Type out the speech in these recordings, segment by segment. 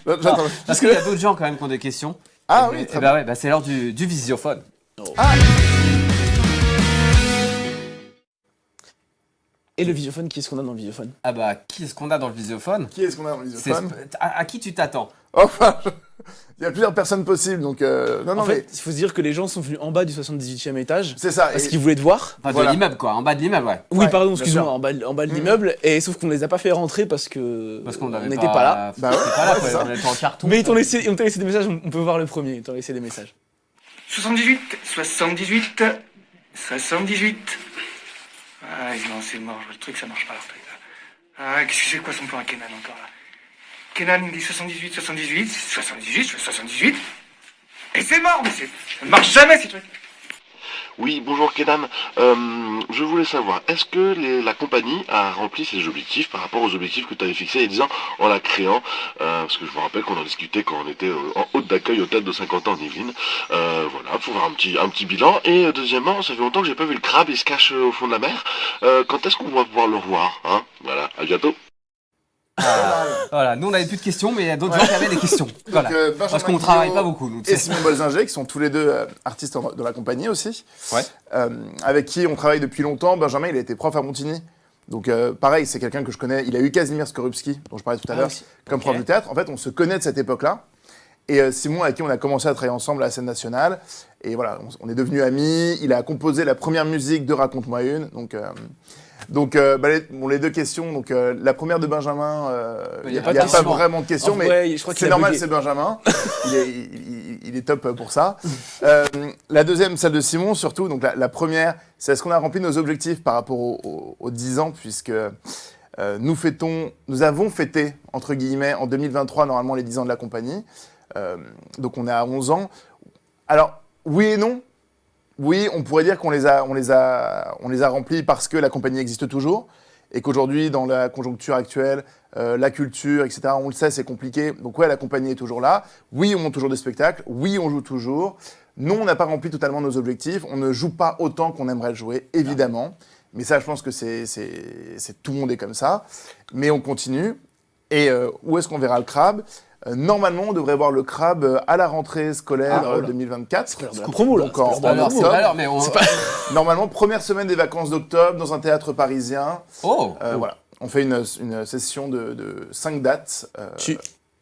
J'attends. Parce qu'il y a d'autres gens quand même qui ont des questions. Ah Et oui, très bah ouais, c'est l'heure du visiophone. Ah, Et le visiophone, qui est-ce qu'on a dans le visiophone? Ah bah, qui est-ce qu'on a dans le visiophone? qui est-ce qu'on a dans le visiophone? À qui tu t'attends? Enfin, il y a plusieurs personnes possibles, donc non, En mais fait, il faut se dire que les gens sont venus en bas du 78e étage c'est ça. parce et- qu'ils voulaient te voir. Enfin, Voilà. de l'immeuble quoi, en bas de l'immeuble, ouais. Oui, Ouais, pardon, bien excuse-moi, sûr. en bas de l'immeuble, et sauf qu'on les a pas fait rentrer parce que Parce qu'on on n'avait n'était pas là. Bah ouais, C'était pas là, ouais, quoi. c'est ça. On était en carton. Mais on t'a laissé des messages, on peut voir le premier, ils t'ont laissé des messages. 78, 78, 78. Ah non, c'est mort, le truc ça marche pas leur truc là. Ah, qu'est-ce que c'est quoi son plan à Kenan encore là? Kenan il me dit 78, 78, 78, je fais 78. Et c'est mort, mais ça ne marche jamais ces trucs. Oui, bonjour Kenan. Je voulais savoir, est-ce que la compagnie a rempli ses objectifs par rapport aux objectifs que tu avais fixés il y a 10 ans en la créant parce que je me rappelle qu'on en discutait quand on était en hôte d'accueil au Théâtre de 50 ans en Yvelines. Voilà, pour faire un petit bilan. Et deuxièmement, ça fait longtemps que j'ai pas vu le crabe, il se cache au fond de la mer. Quand est-ce qu'on va pouvoir le revoir, hein? Voilà, à bientôt. Voilà, nous on avait plus de questions, mais il y a d'autres gens qui avaient des questions. Voilà. Benjamin Parce qu'on Guillot travaille pas beaucoup, nous. tu et sais. Simon Bolzinger, qui sont tous les deux artistes de la compagnie aussi, Ouais. avec qui on travaille depuis longtemps. Benjamin, il a été prof à Montigny. Donc pareil, c'est quelqu'un que je connais. Il a eu Casimir Skorupski, dont je parlais tout à l'heure, oui. comme prof de théâtre. En fait, on se connaît de cette époque-là. Et Simon, avec qui on a commencé à travailler ensemble à la scène nationale. Et voilà, on est devenus amis. Il a composé la première musique de Raconte-moi une. Donc, les deux questions. Donc, la première de Benjamin, il n'y a, pas de pas question. vraiment de questions, En mais vrai, je crois qu'il c'est a normal, bugué. c'est Benjamin. Il est top pour ça. La deuxième, celle de Simon, surtout. Donc, la première, c'est est-ce qu'on a rempli nos objectifs par rapport aux 10 ans, puisque nous avons fêté, entre guillemets, en 2023, normalement, les 10 ans de la compagnie. Donc, on est à 11 ans. Alors, oui et non. Oui, on pourrait dire qu'on les a remplis parce que la compagnie existe toujours et qu'aujourd'hui, dans la conjoncture actuelle, la culture, etc., on le sait, c'est compliqué. Donc ouais, la compagnie est toujours là. Oui, on monte toujours des spectacles. Oui, on joue toujours. Non, on n'a pas rempli totalement nos objectifs. On ne joue pas autant qu'on aimerait le jouer, évidemment. Mais ça, je pense que c'est tout le monde est comme ça. Mais on continue. Et où est-ce qu'on verra le crabe? Normalement, on devrait voir le crabe à la rentrée scolaire 2024. C'est de la promo là. Donc en c'est de la Alors, promo. c'est pas l'heure, mais on. Normalement, première semaine des vacances d'octobre dans un théâtre parisien. Oh! Voilà, on fait une session de 5 dates Tu-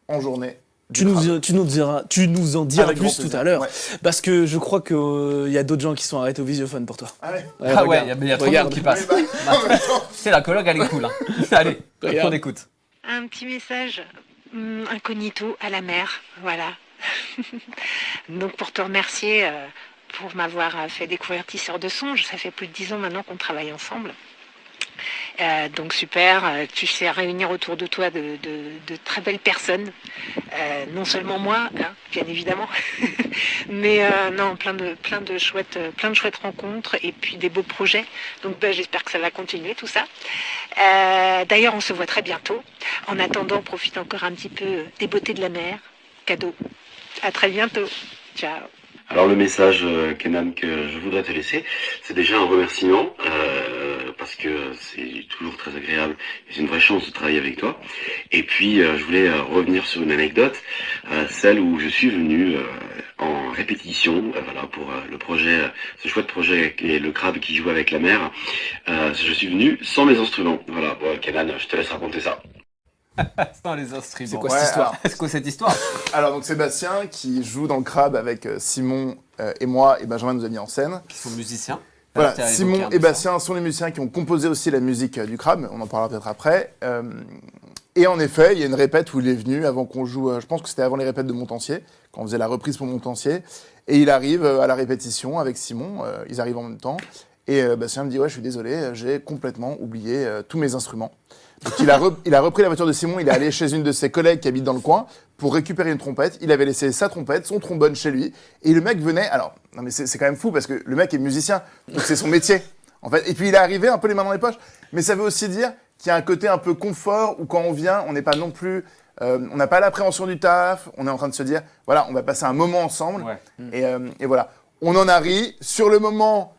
en journée. Tu nous en diras Avec grand plus tout plaisir. à l'heure. Ouais. Parce que je crois qu'il y a d'autres gens qui sont arrêtés au visiophone pour toi. Allez. Ah ouais, regarde, il y a trop de regarde. monde qui passe. Oui, bah, en même temps. C'est la coloc, elle est cool. Hein. Allez, Regarde. on écoute. Un petit message incognito à la mère, voilà. Donc pour te remercier pour m'avoir fait découvrir Tisseur de songes, ça fait plus de 10 ans maintenant qu'on travaille ensemble. Donc super, tu sais réunir autour de toi de très belles personnes, non seulement moi, hein, bien évidemment, mais non plein de chouettes rencontres et puis des beaux projets. Donc j'espère que ça va continuer tout ça. D'ailleurs on se voit très bientôt. En attendant, profite encore un petit peu des beautés de la mer. Cadeau. À très bientôt. Ciao. Alors le message, Kenan, que je voudrais te laisser, c'est déjà un remerciement, parce que c'est toujours très agréable et c'est une vraie chance de travailler avec toi. Et puis je voulais revenir sur une anecdote, celle où je suis venu en répétition, voilà, pour le projet, ce chouette projet qui est le crabe qui joue avec la mer. Je suis venu sans mes instruments. Voilà, bon, Kenan, je te laisse raconter ça. Sans les instruments. C'est quoi Ouais, cette histoire? C'est quoi cette histoire? Alors donc Sébastien qui joue dans le crabe avec Simon et moi et Benjamin nous a mis en scène. Qui sont musiciens. Voilà, T'as évoqué Simon un peu et ça. Bastien sont les musiciens qui ont composé aussi la musique du crabe, on en parlera peut-être après. Et en effet, il y a une répète où il est venu avant qu'on joue, je pense que c'était avant les répètes de Montancier, quand on faisait la reprise pour Montancier. Et il arrive à la répétition avec Simon, ils arrivent en même temps. Et Bastien me dit « Ouais, je suis désolé, j'ai complètement oublié tous mes instruments. » Donc il a repris la voiture de Simon, il est allé chez une de ses collègues qui habite dans le coin pour récupérer une trompette. Il avait laissé sa trompette, son trombone chez lui. Et le mec venait... Alors, non mais c'est quand même fou parce que le mec est musicien, donc c'est son métier. En fait. Et puis il est arrivé un peu les mains dans les poches. Mais ça veut aussi dire qu'il y a un côté un peu confort où quand on vient, on n'est pas non plus... on n'a pas l'appréhension du taf, on est en train de se dire, voilà, on va passer un moment ensemble. Ouais. Et voilà. On en a ri. Sur le moment,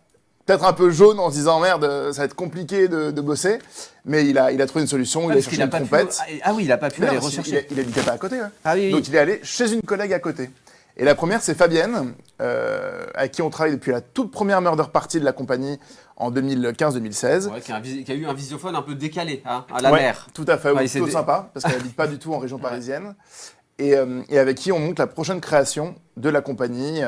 peut-être un peu jaune en se disant merde, ça va être compliqué de bosser, mais il a trouvé une solution, il a cherché une trompette. Ah oui, il a pas pu aller rechercher. Il habitait pas à côté. Ouais. Ah oui, oui. Donc il est allé chez une collègue à côté. Et la première, c'est Fabienne, avec qui on travaille depuis la toute première Murder Party de la compagnie en 2015-2016. Ouais, qui a eu un visiophone un peu décalé, hein, à la mer. Tout à fait, Ouais, plutôt sympa, parce qu'elle n'habite pas du tout en région parisienne. Et avec qui on monte la prochaine création de la compagnie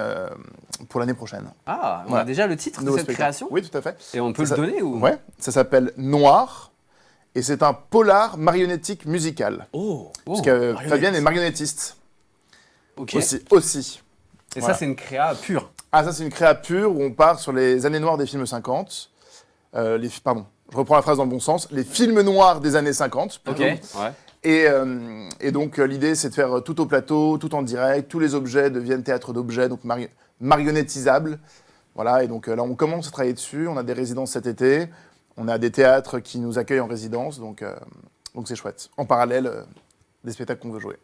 pour l'année prochaine. Ah, on Voilà. a déjà le titre de Nouveau cette spectacle. création? Oui, tout à fait. Et on peut le donner ou... Ouais, ça s'appelle Noir, et c'est un polar marionnettique musical. Oh, Parce que Fabienne est marionnettiste. Ok. Aussi. Et Voilà. ça, c'est une créa pure. Ah, ça, c'est une créa pure où on part sur les années noires des films 50. Pardon, je reprends la phrase dans le bon sens. Les films noirs des années 50. Ok. plutôt. Ouais. Et donc, l'idée, c'est de faire tout au plateau, tout en direct. Tous les objets deviennent théâtre d'objets, donc marionnettisables. Voilà, et donc là, on commence à travailler dessus. On a des résidences cet été. On a des théâtres qui nous accueillent en résidence. Donc c'est chouette. En parallèle des spectacles qu'on veut jouer.